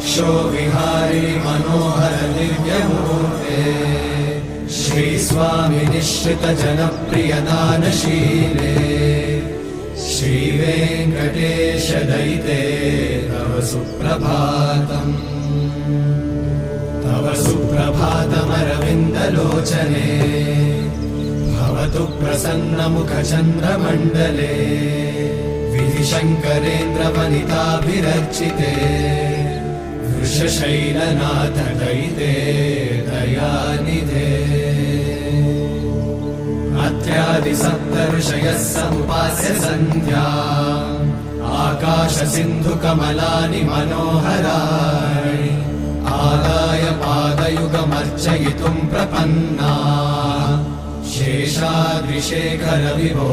अक्षो विहारी मनोहर दिव्यमूर्ते श्रीस्वामी निश्चित जनप्रिय दानशीले श्रीवेङ्कटेश दयिते तव सुप्रभातम् तव सुप्रभातमरविन्दलोचने भवतु प्रसन्नमुखचन्द्रमण्डले विधिशङ्करेन्द्रवनिताभिरर्चिते वृषशैलनाथ दयिते दयानिधे अत्यादिसप्तऋषयः समुपास्य सन्ध्या आकाशसिन्धुकमलानि मनोहराणि आदाय पादयुगमर्चयितुम् प्रपन्ना शेषाद्रिशेखर विभो